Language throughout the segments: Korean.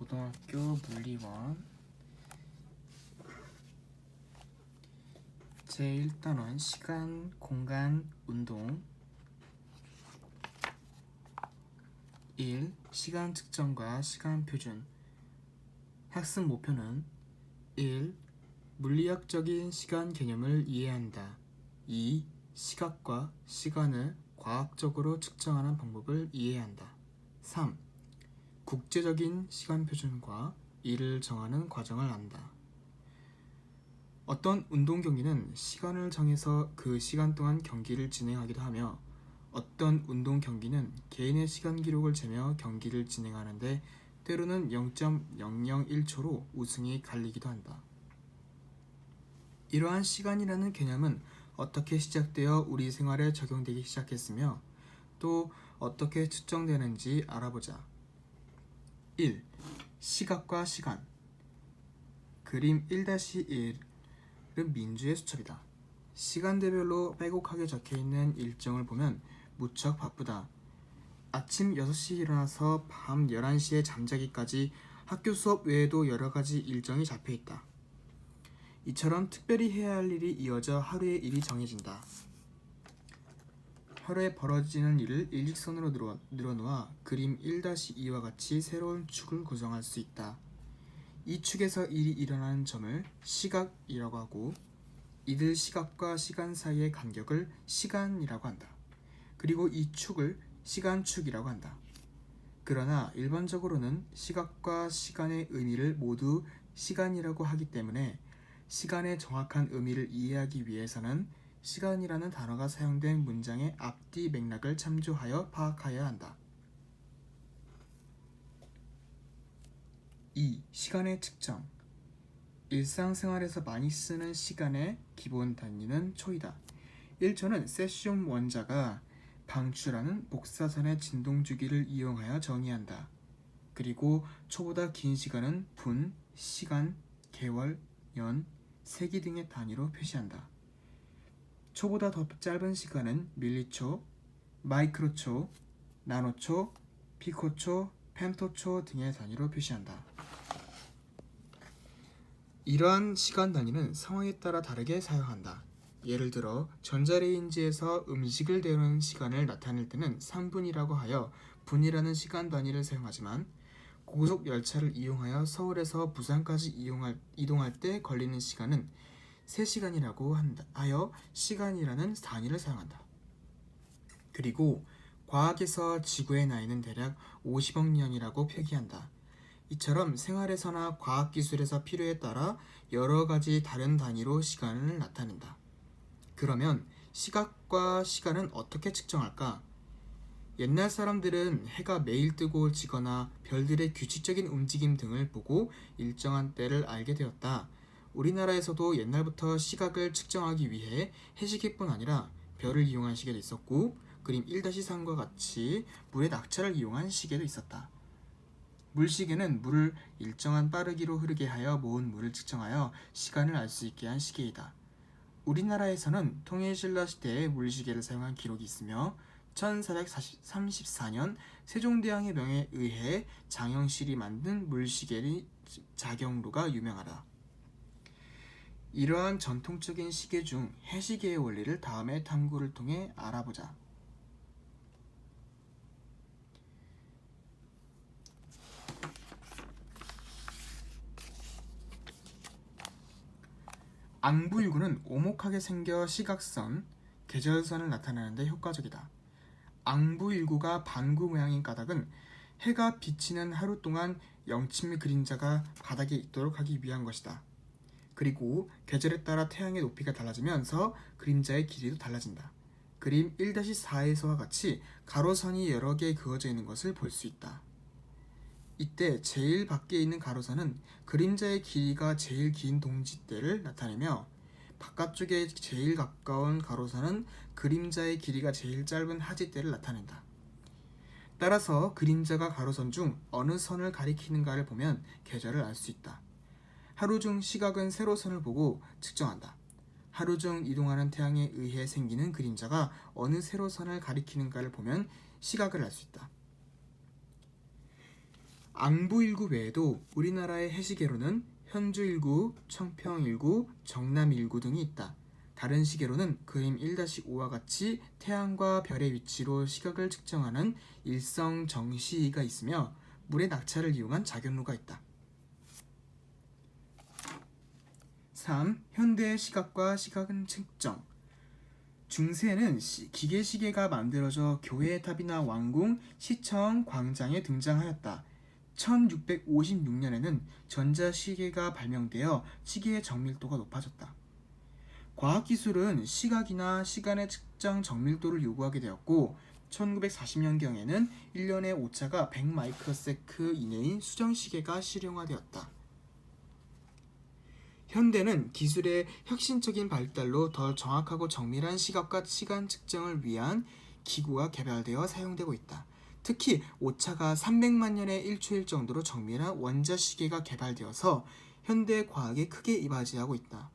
고등학교 물리원 제1단원 시간, 공간, 운동 1. 시간 측정과 시간 표준. 학습 목표는 1. 물리학적인 시간 개념을 이해한다. 2. 시각과 시간을 과학적으로 측정하는 방법을 이해한다. 3. 국제적인 시간 표준과 이를 정하는 과정을 안다. 어떤 운동 경기는 시간을 정해서 그 시간 동안 경기를 진행하기도 하며 어떤 운동 경기는 개인의 시간 기록을 재며 경기를 진행하는데 때로는 0.001초로 우승이 갈리기도 한다. 이러한 시간이라는 개념은 어떻게 시작되어 우리 생활에 적용되기 시작했으며 또 어떻게 측정되는지 알아보자. 1. 시각과 시간. 그림 1-1은 민주의 수첩이다. 시간대별로 빼곡하게 적혀있는 일정을 보면 무척 바쁘다. 아침 6시에 일어나서 밤 11시에 잠자기까지 학교 수업 외에도 여러가지 일정이 잡혀있다. 이처럼 특별히 해야 할 일이 이어져 하루의 일이 정해진다. 하루에 벌어지는 일을 일직선으로 늘어놓아 그림 1-2와 같이 새로운 축을 구성할 수 있다. 이 축에서 일이 일어나는 점을 시각이라고 하고 이들 시각과 시간 사이의 간격을 시간이라고 한다. 그리고 이 축을 시간축이라고 한다. 그러나 일반적으로는 시각과 시간의 의미를 모두 시간이라고 하기 때문에 시간의 정확한 의미를 이해하기 위해서는 시간이라는 단어가 사용된 문장의 앞뒤 맥락을 참조하여 파악해야 한다. 2. 시간의 측정. 일상생활에서 많이 쓰는 시간의 기본 단위는 초이다. 1초는 세슘 원자가 방출하는 복사선의 진동 주기를 이용하여 정의한다. 그리고 초보다 긴 시간은 분, 시간, 개월, 년, 세기 등의 단위로 표시한다. 초보다 더 짧은 시간은 밀리초, 마이크로초, 나노초, 피코초, 펜토초 등의 단위로 표시한다. 이러한 시간 단위는 상황에 따라 다르게 사용한다. 예를 들어 전자레인지에서 음식을 데우는 시간을 나타낼 때는 3분이라고 하여 분이라는 시간 단위를 사용하지만 고속 열차를 이용하여 서울에서 부산까지 이동할 때 걸리는 시간은 3시간이라고 하여 시간이라는 단위를 사용한다. 그리고 과학에서 지구의 나이는 대략 50억 년이라고 표기한다. 이처럼 생활에서나 과학기술에서 필요에 따라 여러 가지 다른 단위로 시간을 나타낸다. 그러면 시각과 시간은 어떻게 측정할까? 옛날 사람들은 해가 매일 뜨고 지거나 별들의 규칙적인 움직임 등을 보고 일정한 때를 알게 되었다. 우리나라에서도 옛날부터 시각을 측정하기 위해 해시계뿐 아니라 별을 이용한 시계도 있었고 그림 1-3과 같이 물의 낙차를 이용한 시계도 있었다. 물시계는 물을 일정한 빠르기로 흐르게 하여 모은 물을 측정하여 시간을 알 수 있게 한 시계이다. 우리나라에서는 통일신라 시대에 물시계를 사용한 기록이 있으며 1434년 세종대왕의 명에 의해 장영실이 만든 물시계의 자경루가 유명하다. 이러한 전통적인 시계 중 해시계의 원리를 다음의 탐구를 통해 알아보자. 앙부일구는 오목하게 생겨 시각선, 계절선을 나타내는 데 효과적이다. 앙부일구가 반구 모양인 까닭은 해가 비치는 하루 동안 영침의 그림자가 바닥에 있도록 하기 위한 것이다. 그리고 계절에 따라 태양의 높이가 달라지면서 그림자의 길이도 달라진다. 그림 1-4에서와 같이 가로선이 여러 개 그어져 있는 것을 볼 수 있다. 이때 제일 밖에 있는 가로선은 그림자의 길이가 제일 긴 동지대를 나타내며 바깥쪽에 제일 가까운 가로선은 그림자의 길이가 제일 짧은 하지대를 나타낸다. 따라서 그림자가 가로선 중 어느 선을 가리키는가를 보면 계절을 알 수 있다. 하루 중 시각은 세로선을 보고 측정한다. 하루 중 이동하는 태양에 의해 생기는 그림자가 어느 세로선을 가리키는가를 보면 시각을 알 수 있다. 앙부일구 외에도 우리나라의 해시계로는 현주일구, 청평일구, 정남일구 등이 있다. 다른 시계로는 그림 1-5와 같이 태양과 별의 위치로 시각을 측정하는 일성 정시가 있으며 물의 낙차를 이용한 작용루가 있다. 3. 현대의 시각과 시각은 측정. 중세에는 기계시계가 만들어져 교회의 탑이나 왕궁, 시청, 광장에 등장하였다. 1656년에는 전자시계가 발명되어 시계의 정밀도가 높아졌다. 과학기술은 시각이나 시간의 측정 정밀도를 요구하게 되었고 1940년경에는 1년의 오차가 100마이크로세크 이내인 수정시계가 실용화되었다. 현대는 기술의 혁신적인 발달로 더 정확하고 정밀한 시각과 시간 측정을 위한 기구가 개발되어 사용되고 있다. 특히 오차가 300만 년의 1초일 정도로 정밀한 원자시계가 개발되어서 현대 과학에 크게 이바지하고 있다.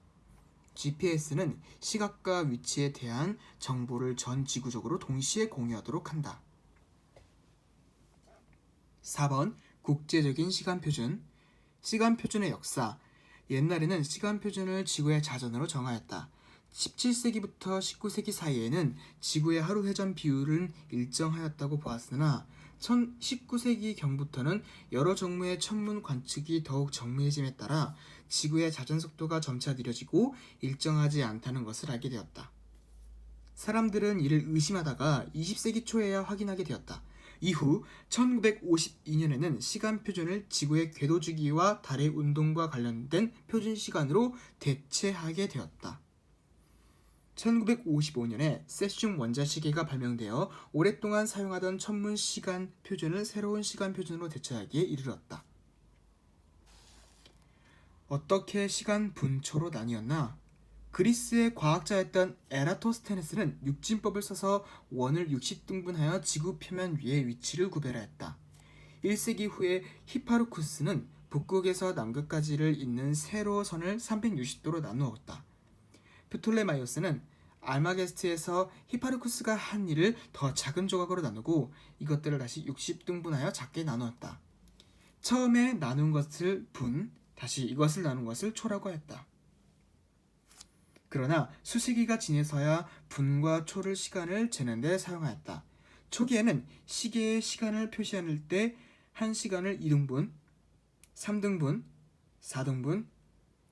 GPS는 시각과 위치에 대한 정보를 전 지구적으로 동시에 공유하도록 한다. 4번 국제적인 시간표준. 시간표준의 역사. 옛날에는 시간표준을 지구의 자전으로 정하였다. 17세기부터 19세기 사이에는 지구의 하루 회전 비율은 일정하였다고 보았으나 19세기경부터는 여러 종류의 천문 관측이 더욱 정밀해짐에 따라 지구의 자전 속도가 점차 느려지고 일정하지 않다는 것을 알게 되었다. 사람들은 이를 의심하다가 20세기 초에야 확인하게 되었다. 이후 1952년에는 시간 표준을 지구의 궤도 주기와 달의 운동과 관련된 표준 시간으로 대체하게 되었다. 1955년에 세슘 원자시계가 발명되어 오랫동안 사용하던 천문 시간 표준을 새로운 시간 표준으로 대체하기에 이르렀다. 어떻게 시간 분초로 나뉘었나? 그리스의 과학자였던 에라토스테네스는 육진법을 써서 원을 60등분하여 지구 표면 위의 위치를 구별하였다. 1세기 후에 히파루쿠스는 북극에서 남극까지를 잇는 세로선을 360도로 나누었다. 프톨레마이오스는 알마게스트에서 히파루쿠스가 한 일을 더 작은 조각으로 나누고 이것들을 다시 60등분하여 작게 나누었다. 처음에 나눈 것을 분, 다시 이것을 나눈 것을 초라고 했다. 그러나 수세기가 지나서야 분과 초를 시간을 재는 데 사용하였다. 초기에는 시계의 시간을 표시할 때 1시간을 2등분, 3등분, 4등분,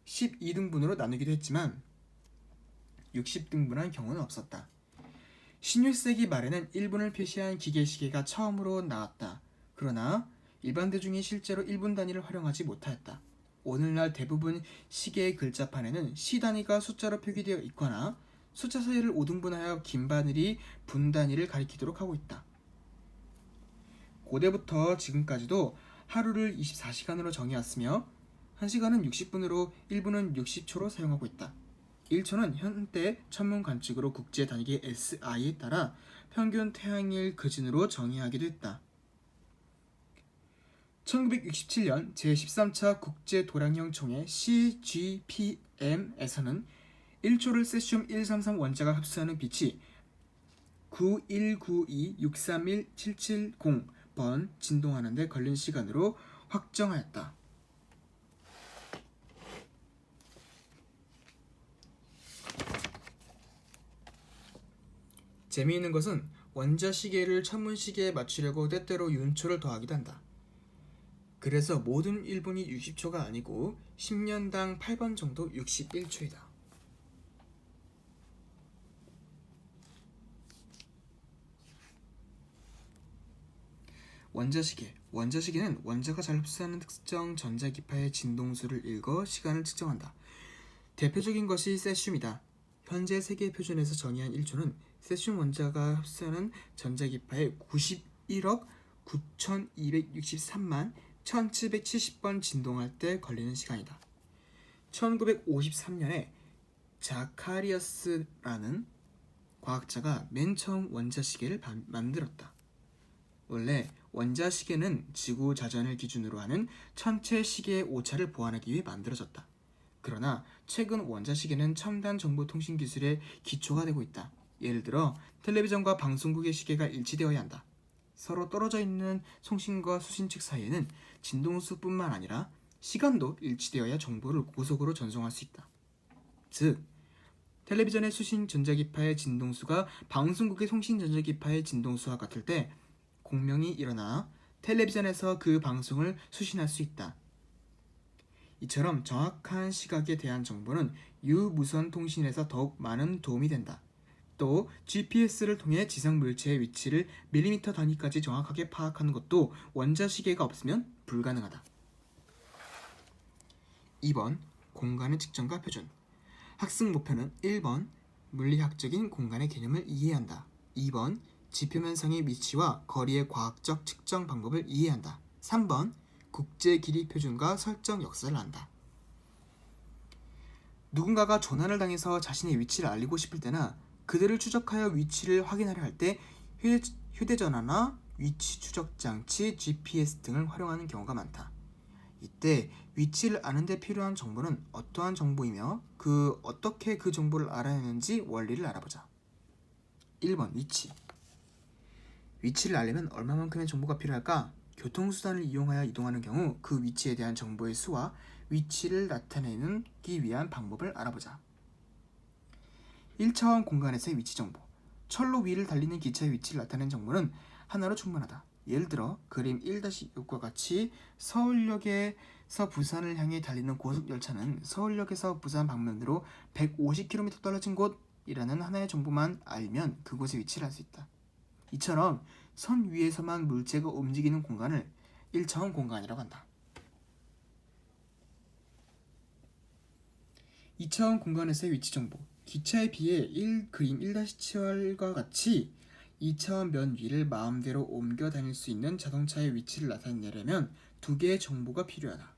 12등분으로 나누기도 했지만 60등분한 경우는 없었다. 16세기 말에는 1분을 표시한 기계시계가 처음으로 나왔다. 그러나 일반 대중이 실제로 1분 단위를 활용하지 못하였다. 오늘날 대부분 시계의 글자판에는 시 단위가 숫자로 표기되어 있거나 숫자 사이를 5등분하여 긴 바늘이 분 단위를 가리키도록 하고 있다. 고대부터 지금까지도 하루를 24시간으로 정해왔으며 1시간은 60분으로 1분은 60초로 사용하고 있다. 1초는 현대 천문 관측으로 국제 단위계 SI에 따라 평균 태양일 그진으로 정의하기도 했다. 1967년 제13차 국제도량형총회 CGPM에서는 1초를 세슘 133 원자가 흡수하는 빛이 9192631770번 진동하는 데 걸린 시간으로 확정하였다. 재미있는 것은 원자시계를 천문시계에 맞추려고 때때로 윤초를 더하기도 한다. 그래서 모든 1분이 60초가 아니고 10년당 8번 정도 61초이다. 원자시계. 원자시계는 원자가 잘 흡수하는 특정 전자기파의 진동수를 읽어 시간을 측정한다. 대표적인 것이 세슘이다. 현재 세계 표준에서 정의한 1초는 세슘 원자가 흡수하는 전자기파의 91억 9263만 1770번 진동할 때 걸리는 시간이다. 1953년에 자카리어스라는 과학자가 맨 처음 원자시계를 만들었다. 원래 원자시계는 지구 자전을 기준으로 하는 천체 시계의 오차를 보완하기 위해 만들어졌다. 그러나 최근 원자시계는 첨단 정보통신 기술의 기초가 되고 있다. 예를 들어 텔레비전과 방송국의 시계가 일치되어야 한다. 서로 떨어져 있는 송신과 수신 측 사이에는 진동수뿐만 아니라 시간도 일치되어야 정보를 고속으로 전송할 수 있다. 즉, 텔레비전의 수신 전자기파의 진동수가 방송국의 송신 전자기파의 진동수와 같을 때 공명이 일어나 텔레비전에서 그 방송을 수신할 수 있다. 이처럼 정확한 시각에 대한 정보는 유무선 통신에서 더욱 많은 도움이 된다. 또 GPS를 통해 지상 물체의 위치를 밀리미터 단위까지 정확하게 파악하는 것도 원자시계가 없으면 불가능하다. 2번 공간의 측정과 표준. 학습 목표는 1번 물리학적인 공간의 개념을 이해한다. 2번 지표면상의 위치와 거리의 과학적 측정 방법을 이해한다. 3번 국제 길이 표준과 설정 역사를 안다. 누군가가 조난을 당해서 자신의 위치를 알리고 싶을 때나 그들을 추적하여 위치를 확인하려 할 때 휴대전화나 위치 추적 장치, GPS 등을 활용하는 경우가 많다. 이때 위치를 아는 데 필요한 정보는 어떠한 정보이며 어떻게 그 정보를 알아내는지 원리를 알아보자. 1번 위치. 위치를 알려면 얼마만큼의 정보가 필요할까? 교통수단을 이용하여 이동하는 경우 그 위치에 대한 정보의 수와 위치를 나타내기 위한 방법을 알아보자. 1차원 공간에서의 위치 정보. 철로 위를 달리는 기차의 위치를 나타내는 정보는 하나로 충분하다. 예를 들어 그림 1-6과 같이 서울역에서 부산을 향해 달리는 고속열차는 서울역에서 부산 방면으로 150km 떨어진 곳이라는 하나의 정보만 알면 그곳의 위치를 알 수 있다. 이처럼 선 위에서만 물체가 움직이는 공간을 1차원 공간이라고 한다. 2차원 공간에서의 위치 정보. 기차에 비해 그림 1-7과 같이 2차원 면 위를 마음대로 옮겨 다닐 수 있는 자동차의 위치를 나타내려면 두 개의 정보가 필요하다.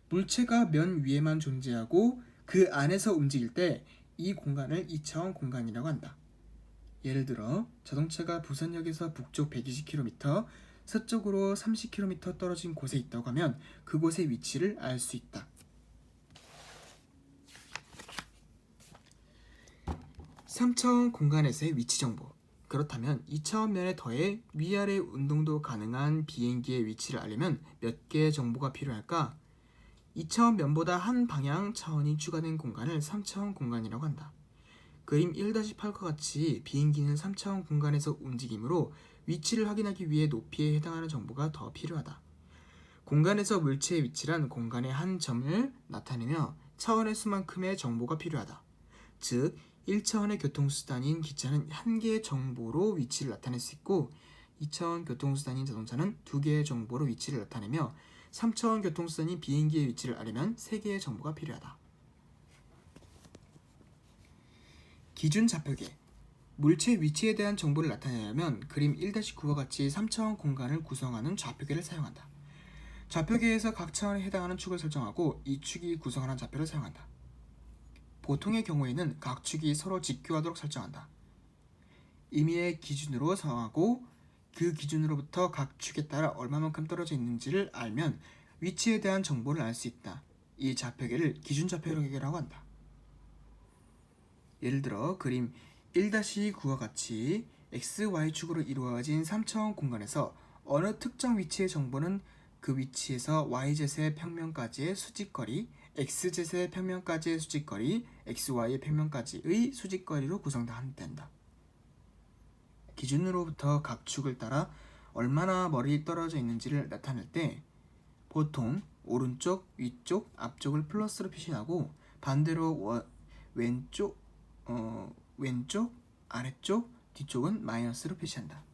물체가 면 위에만 존재하고 그 안에서 움직일 때 이 공간을 2차원 공간이라고 한다. 예를 들어 자동차가 부산역에서 북쪽 120km, 서쪽으로 30km 떨어진 곳에 있다고 하면 그곳의 위치를 알 수 있다. 3차원 공간에서의 위치 정보. 그렇다면 2차원 면에 더해 위아래 운동도 가능한 비행기의 위치를 알려면 몇 개의 정보가 필요할까? 2차원 면보다 한 방향 차원이 추가된 공간을 3차원 공간이라고 한다. 그림 1-8과 같이 비행기는 3차원 공간에서 움직이므로 위치를 확인하기 위해 높이에 해당하는 정보가 더 필요하다. 공간에서 물체의 위치란 공간의 한 점을 나타내며 차원의 수만큼의 정보가 필요하다. 즉 1차원의 교통수단인 기차는 한 개의 정보로 위치를 나타낼 수 있고 2차원 교통수단인 자동차는 두 개의 정보로 위치를 나타내며 3차원 교통수단인 비행기의 위치를 알려면 3개의 정보가 필요하다. 기준 좌표계. 물체의 위치에 대한 정보를 나타내려면 그림 1-9와 같이 3차원 공간을 구성하는 좌표계를 사용한다. 좌표계에서 각 차원에 해당하는 축을 설정하고 이 축이 구성하는 좌표를 사용한다. 보통의 경우에는 각 축이 서로 직교하도록 설정한다. 임의의 기준으로 정하고 그 기준으로부터 각 축에 따라 얼마만큼 떨어져 있는지를 알면 위치에 대한 정보를 알 수 있다. 이 좌표계를 기준좌표계라고 한다. 예를 들어 그림 1-9와 같이 XY축으로 이루어진 3차원 공간에서 어느 특정 위치의 정보는 그 위치에서 YZ의 평면까지의 수직거리, XZ의 평면까지의 수직거리, XY의 평면까지의 수직거리로 구성된다. 기준으로부터 각 축을 따라 얼마나 멀리 떨어져 있는지를 나타낼 때 보통 오른쪽, 위쪽, 앞쪽을 플러스로 표시하고 반대로 왼쪽, 아래쪽, 뒤쪽은 마이너스로 표시한다.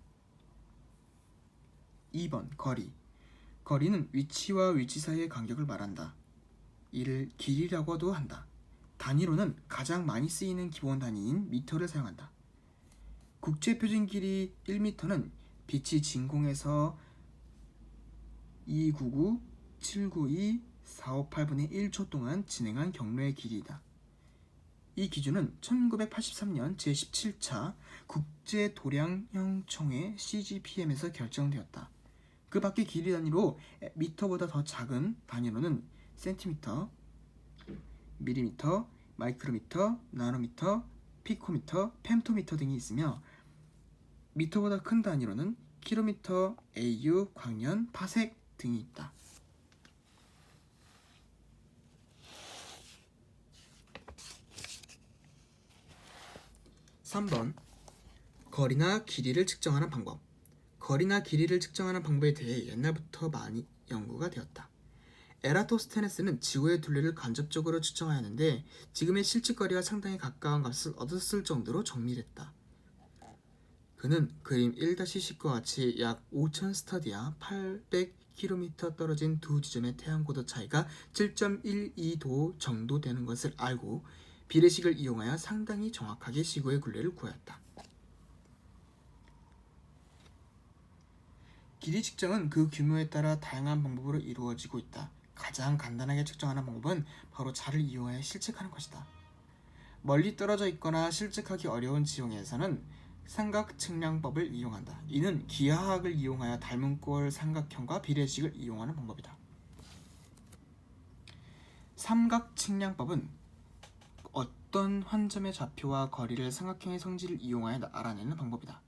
2번 거리. 거리는 위치와 위치 사이의 간격을 말한다. 이를 길이라고도 한다. 단위로는 가장 많이 쓰이는 기본 단위인 미터를 사용한다. 국제표준 길이 1m는 빛이 진공에서 299,792,458분의 1초 동안 진행한 경로의 길이다. 이 기준은 1983년 제17차 국제도량형총회 CGPM에서 결정되었다. 그 밖의 길이 단위로 미터보다 더 작은 단위로는 센티미터, 밀리미터, 마이크로미터, 나노미터, 피코미터, 펜토미터 등이 있으며 미터보다 큰 단위로는 킬로미터, AU, 광년, 파색 등이 있다. 3번 거리나 길이를 측정하는 방법. 거리나 길이를 측정하는 방법에 대해 옛날부터 많이 연구가 되었다. 에라토스테네스는 지구의 둘레를 간접적으로 측정하였는데 지금의 실측거리와 상당히 가까운 값을 얻었을 정도로 정밀했다. 그는 그림 1-10과 같이 약 5000 스타디아 800km 떨어진 두 지점의 태양고도 차이가 7.12도 정도 되는 것을 알고 비례식을 이용하여 상당히 정확하게 지구의 굴레를 구하였다. 길이 측정은 그 규모에 따라 다양한 방법으로 이루어지고 있다. 가장 간단하게 측정하는 방법은 바로 자를 이용하여 실측하는 것이다. 멀리 떨어져 있거나 실측하기 어려운 지형에서는 삼각측량법을 이용한다. 이는 기하학을 이용하여 닮은 꼴 삼각형과 비례식을 이용하는 방법이다. 삼각측량법은 어떤 한 점의 좌표와 거리를 삼각형의 성질을 이용하여 알아내는 방법이다.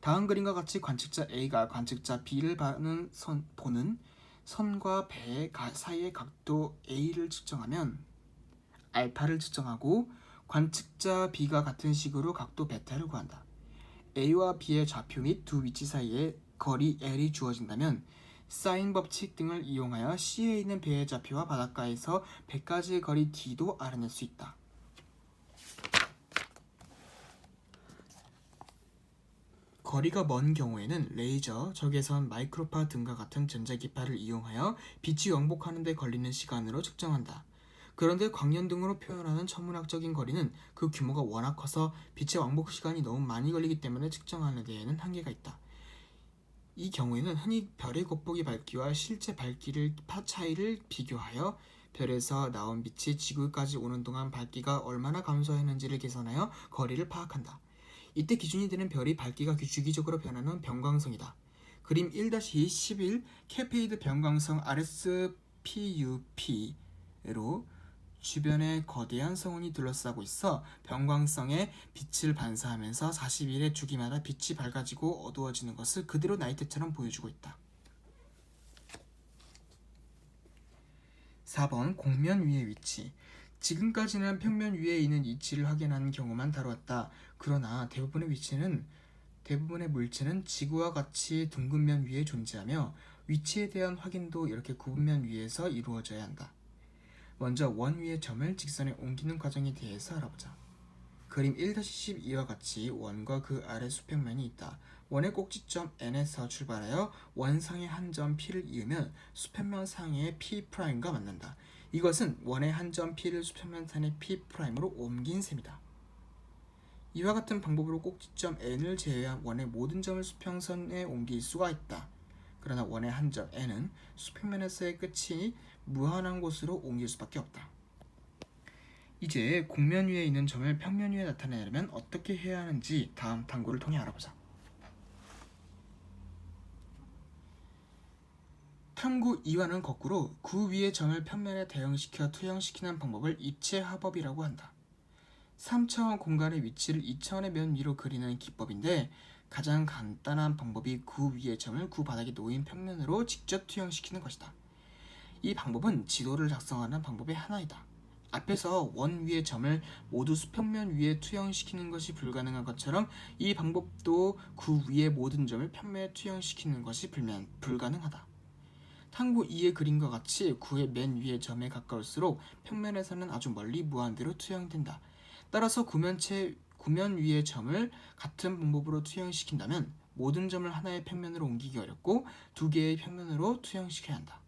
다음 그림과 같이 관측자 A가 관측자 B를 보는 선과 배 사이의 각도 A를 측정하면 알파를 측정하고 관측자 B가 같은 식으로 각도 베타를 구한다. A와 B의 좌표 및 두 위치 사이에 거리 L이 주어진다면 사인 법칙 등을 이용하여 C에 있는 배의 좌표와 바닷가에서 배까지의 거리 D도 알아낼 수 있다. 거리가 먼 경우에는 레이저, 적외선, 마이크로파 등과 같은 전자기파를 이용하여 빛이 왕복하는 데 걸리는 시간으로 측정한다. 그런데 광년 등으로 표현하는 천문학적인 거리는 그 규모가 워낙 커서 빛의 왕복 시간이 너무 많이 걸리기 때문에 측정하는 데에는 한계가 있다. 이 경우에는 흔히 별의 곱보기 밝기와 실제 밝기를 차이를 비교하여 별에서 나온 빛이 지구까지 오는 동안 밝기가 얼마나 감소했는지를 계산하여 거리를 파악한다. 이때 기준이 되는 별이 밝기가 주기적으로 변하는 변광성이다. 그림 1-11 케페이드 변광성 RSPUP로 주변에 거대한 성운이 둘러싸고 있어 변광성에 빛을 반사하면서 40일의 주기마다 빛이 밝아지고 어두워지는 것을 그대로 나이트처럼 보여주고 있다. 4번 공면 위의 위치. 지금까지는 평면 위에 있는 위치를 확인하는 경우만 다루었다. 그러나 대부분의 물체는 지구와 같이 둥근 면 위에 존재하며 위치에 대한 확인도 이렇게 굽은 면 위에서 이루어져야 한다. 먼저 원 위의 점을 직선에 옮기는 과정에 대해서 알아보자. 그림 1-12와 같이 원과 그 아래 수평면이 있다. 원의 꼭지점 N에서 출발하여 원상의 한 점 P를 이으면 수평면 상의 P'과 만난다. 이것은 원의 한 점 P를 수평면 산의 P'으로 옮긴 셈이다. 이와 같은 방법으로 꼭지점 N을 제외한 원의 모든 점을 수평선에 옮길 수가 있다. 그러나 원의 한 점 N은 수평면에서의 끝이 무한한 곳으로 옮길 수밖에 없다. 이제 곡면 위에 있는 점을 평면 위에 나타내려면 어떻게 해야 하는지 다음 탐구를 통해 알아보자. 탐구 2와는 거꾸로 그 위의 점을 평면에 대응시켜 투영시키는 방법을 입체화법이라고 한다. 3차원 공간의 위치를 2차원의 면 위로 그리는 기법인데 가장 간단한 방법이 그 위의 점을 그 바닥에 놓인 평면으로 직접 투영시키는 것이다. 이 방법은 지도를 작성하는 방법의 하나이다. 앞에서 원 위의 점을 모두 수평면 위에 투영시키는 것이 불가능한 것처럼 이 방법도 그 위의 모든 점을 평면에 투영시키는 것이 불가능하다. 탐구 2의 그림과 같이 구의 맨 위의 점에 가까울수록 평면에서는 아주 멀리 무한대로 투영된다. 따라서 구면 위의 점을 같은 방법으로 투영시킨다면 모든 점을 하나의 평면으로 옮기기 어렵고 두 개의 평면으로 투영시켜야 한다.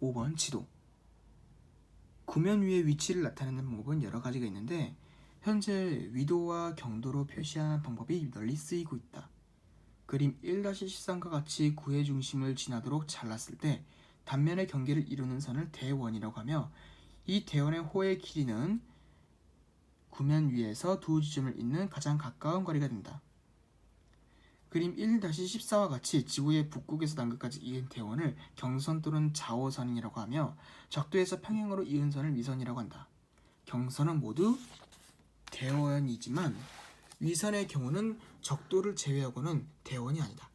5번 지도. 구면 위의 위치를 나타내는 방법은 여러 가지가 있는데 현재 위도와 경도로 표시하는 방법이 널리 쓰이고 있다. 그림 1-13과 같이 구의 중심을 지나도록 잘랐을 때 단면의 경계를 이루는 선을 대원이라고 하며 이 대원의 호의 길이는 구면 위에서 두 지점을 잇는 가장 가까운 거리가 된다. 그림 1-14와 같이 지구의 북극에서 남극까지 이은 대원을 경선 또는 자오선이라고 하며 적도에서 평행으로 이은 선을 미선이라고 한다. 경선은 모두 대원이지만 위선의 경우는 적도를 제외하고는 대원이 아니다.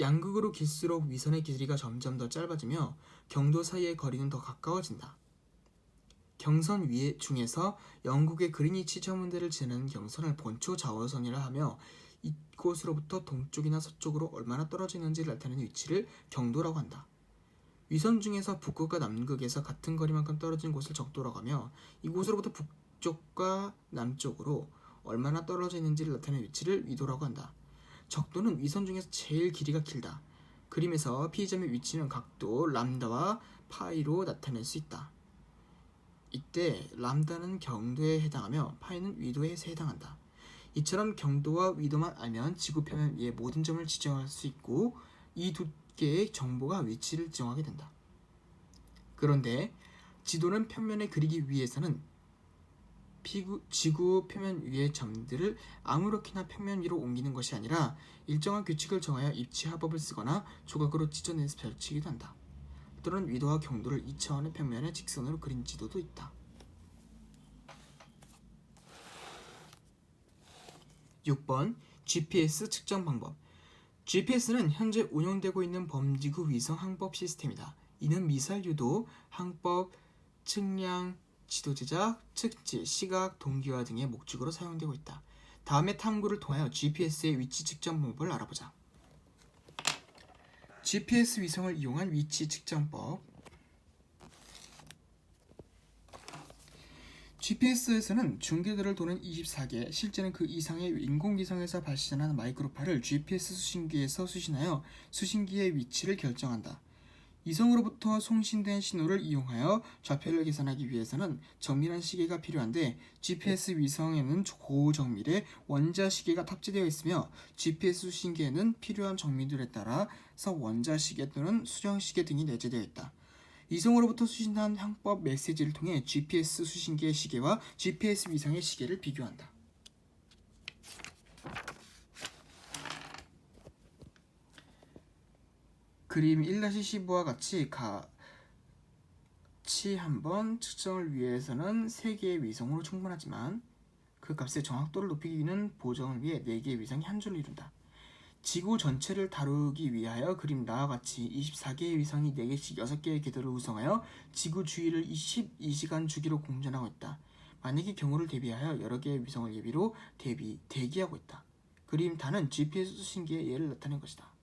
양극으로 길수록 위선의 길이가 점점 더 짧아지며 경도 사이의 거리는 더 가까워진다. 경선 중에서 영국의 그리니치 천문대를 지나는 경선을 본초 좌우선이라 하며 이곳으로부터 동쪽이나 서쪽으로 얼마나 떨어져 있는지를 나타내는 위치를 경도라고 한다. 위선 중에서 북극과 남극에서 같은 거리만큼 떨어진 곳을 적도라고 하며 이곳으로부터 북쪽과 남쪽으로 얼마나 떨어져 있는지를 나타내는 위치를 위도라고 한다. 적도는 위선 중에서 제일 길이가 길다. 그림에서 P점의 위치는 각도 람다와 파이로 나타낼 수 있다. 이때 람다는 경도에 해당하며 파이는 위도에 해당한다. 이처럼 경도와 위도만 알면 지구 표면 위의 모든 점을 지정할 수 있고 이 두 개의 정보가 위치를 지정하게 된다. 그런데 지도는 편면에 그리기 위해서는 지구 표면 위의 점들을 아무렇게나 평면 위로 옮기는 것이 아니라 일정한 규칙을 정하여 입지화법을 쓰거나 조각으로 찢어내서 펼치기도 한다. 또는 위도와 경도를 2차원의 평면에 직선으로 그린 지도도 있다. 6번 GPS 측정 방법. GPS는 현재 운영되고 있는 범지구 위성 항법 시스템이다. 이는 미사일 유도, 항법, 측량, 지도 제작, 측지, 시각, 동기화 등의 목적으로 사용되고 있다. 다음의 탐구를 통하여 GPS의 위치 측정 방법을 알아보자. GPS 위성을 이용한 위치 측정법. GPS에서는 중계들을 도는 24개, 실제는 그 이상의 인공위성에서 발신하는 마이크로파를 GPS 수신기에서 수신하여 수신기의 위치를 결정한다. 위성으로부터 송신된 신호를 이용하여 좌표를 계산하기 위해서는 정밀한 시계가 필요한데 GPS 위성에는 고정밀의 원자시계가 탑재되어 있으며 GPS 수신기에는 필요한 정밀도에 따라서 원자시계 또는 수정시계 등이 내재되어 있다. 위성으로부터 수신한 항법 메시지를 통해 GPS 수신기의 시계와 GPS 위성의 시계를 비교한다. 그림 1-15와 같이 한번 측정을 위해서는 3개의 위성으로 충분하지만 그 값의 정확도를 높이기 위한 보정을 위해 4개의 위성이 한 줄을 이룬다. 지구 전체를 다루기 위하여 그림 나와 같이 24개의 위성이 4개씩 6개의 궤도를 구성하여 지구 주위를 22시간 주기로 공전하고 있다. 만약의 경우를 대비하여 여러 개의 위성을 예비로 대기하고 있다. 그림 단은 GPS 수신기의 예를 나타낸 것이다.